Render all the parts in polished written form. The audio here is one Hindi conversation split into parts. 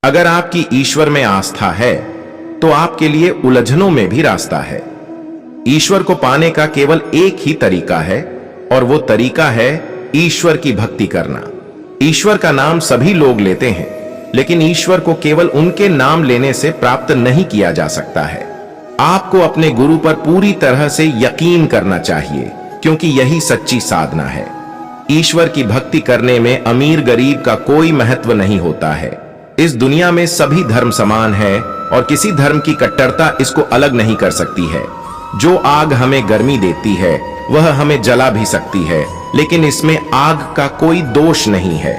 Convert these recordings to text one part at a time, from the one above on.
अगर आपकी ईश्वर में आस्था है तो आपके लिए उलझनों में भी रास्ता है। ईश्वर को पाने का केवल एक ही तरीका है और वो तरीका है ईश्वर की भक्ति करना। ईश्वर का नाम सभी लोग लेते हैं, लेकिन ईश्वर को केवल उनके नाम लेने से प्राप्त नहीं किया जा सकता है। आपको अपने गुरु पर पूरी तरह से यकीन करना चाहिए, क्योंकि यही सच्ची साधना है। ईश्वर की भक्ति करने में अमीर गरीब का कोई महत्व नहीं होता है। इस दुनिया में सभी धर्म समान है और किसी धर्म की कट्टरता इसको अलग नहीं कर सकती है। जो आग हमें गर्मी देती है वह हमें जला भी सकती है, लेकिन इसमें आग का कोई दोष नहीं है।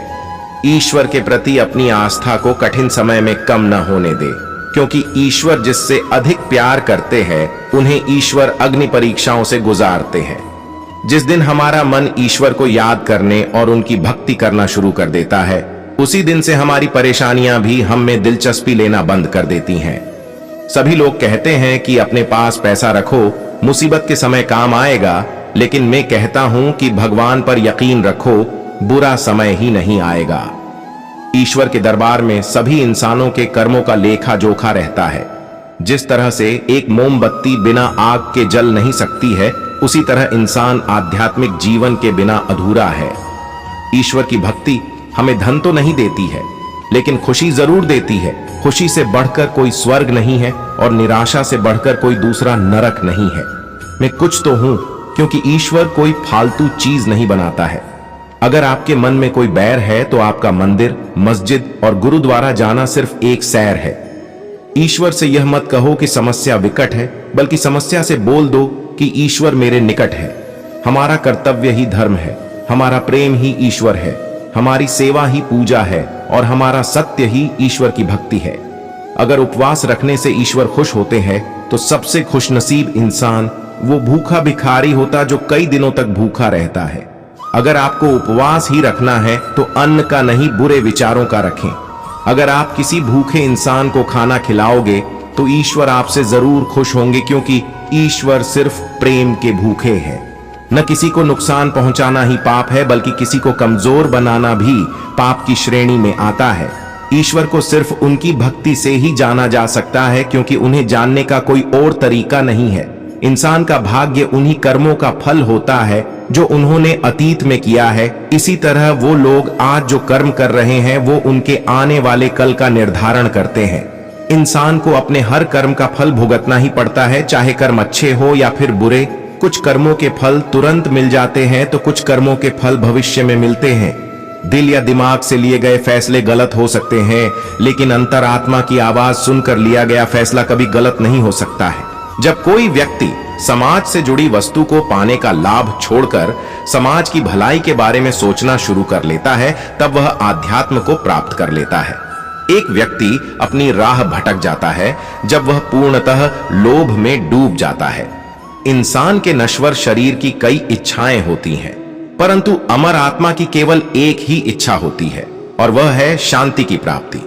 ईश्वर के प्रति अपनी आस्था को कठिन समय में कम न होने दे, क्योंकि ईश्वर जिससे अधिक प्यार करते हैं उन्हें ईश्वर अग्नि परीक्षाओं से गुजारते हैं। जिस दिन हमारा मन ईश्वर को याद करने और उनकी भक्ति करना शुरू कर देता है, उसी दिन से हमारी परेशानियां भी हम में दिलचस्पी लेना बंद कर देती हैं। सभी लोग कहते हैं कि अपने पास पैसा रखो, मुसीबत के समय काम आएगा, लेकिन मैं कहता हूं कि भगवान पर यकीन रखो, बुरा समय ही नहीं आएगा। ईश्वर के दरबार में सभी इंसानों के कर्मों का लेखा जोखा रहता है। जिस तरह से एक मोमबत्ती बिना आग के जल नहीं सकती है, उसी तरह इंसान आध्यात्मिक जीवन के बिना अधूरा है। ईश्वर की भक्ति हमें धन तो नहीं देती है, लेकिन खुशी जरूर देती है। खुशी से बढ़कर कोई स्वर्ग नहीं है और निराशा से बढ़कर कोई दूसरा नरक नहीं है। मैं कुछ तो हूं, क्योंकि ईश्वर कोई फालतू चीज नहीं बनाता है। अगर आपके मन में कोई बैर है तो आपका मंदिर, मस्जिद और गुरुद्वारा जाना सिर्फ एक सैर है। ईश्वर से यह मत कहो कि समस्या विकट है, बल्कि समस्या से बोल दो कि ईश्वर मेरे निकट है। हमारा कर्तव्य ही धर्म है, हमारा प्रेम ही ईश्वर है, हमारी सेवा ही पूजा है और हमारा सत्य ही ईश्वर की भक्ति है। अगर उपवास रखने से ईश्वर खुश होते हैं तो सबसे खुशनसीब इंसान वो भूखा भिखारी होता जो कई दिनों तक भूखा रहता है। अगर आपको उपवास ही रखना है तो अन्न का नहीं, बुरे विचारों का रखें। अगर आप किसी भूखे इंसान को खाना खिलाओगे तो ईश्वर आपसे जरूर खुश होंगे, क्योंकि ईश्वर सिर्फ प्रेम के भूखे हैं। न किसी को नुकसान पहुंचाना ही पाप है, बल्कि किसी को कमजोर बनाना भी पाप की श्रेणी में आता है। ईश्वर को सिर्फ उनकी भक्ति से ही जाना जा सकता है, क्योंकि उन्हें जानने का कोई और तरीका नहीं है। इंसान का भाग्य उन्हीं कर्मों का फल होता है जो उन्होंने अतीत में किया है। इसी तरह वो लोग आज जो कर्म कर रहे हैं वो उनके आने वाले कल का निर्धारण करते हैं। इंसान को अपने हर कर्म का फल भुगतना ही पड़ता है, चाहे कर्म अच्छे हो या फिर बुरे। कुछ कर्मों के फल तुरंत मिल जाते हैं तो कुछ कर्मों के फल भविष्य में मिलते हैं। दिल या दिमाग से लिए गए फैसले गलत हो सकते हैं, लेकिन अंतरात्मा की आवाज सुनकर लिया गया फैसला कभी गलत नहीं हो सकता है। जब कोई व्यक्ति समाज से जुड़ी वस्तु को पाने का लाभ छोड़कर समाज की भलाई के बारे में सोचना शुरू कर लेता है, तब वह आध्यात्म को प्राप्त कर लेता है। एक व्यक्ति अपनी राह भटक जाता है जब वह पूर्णतः लोभ में डूब जाता है। इंसान के नश्वर शरीर की कई इच्छाएं होती हैं, परंतु अमर आत्मा की केवल एक ही इच्छा होती है, और वह है शांति की प्राप्ति।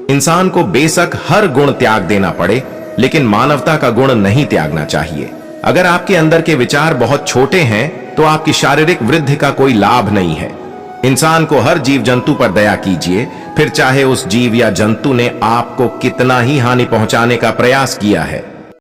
इंसान को बेशक हर गुण त्याग देना पड़े, लेकिन मानवता का गुण नहीं त्यागना चाहिए। अगर आपके अंदर के विचार बहुत छोटे हैं तो आपकी शारीरिक वृद्धि का कोई लाभ नहीं है। इंसान को हर जीव जंतु पर दया कीजिए, फिर चाहे उस जीव या जंतु ने आपको कितना ही हानि पहुंचाने का प्रयास किया है।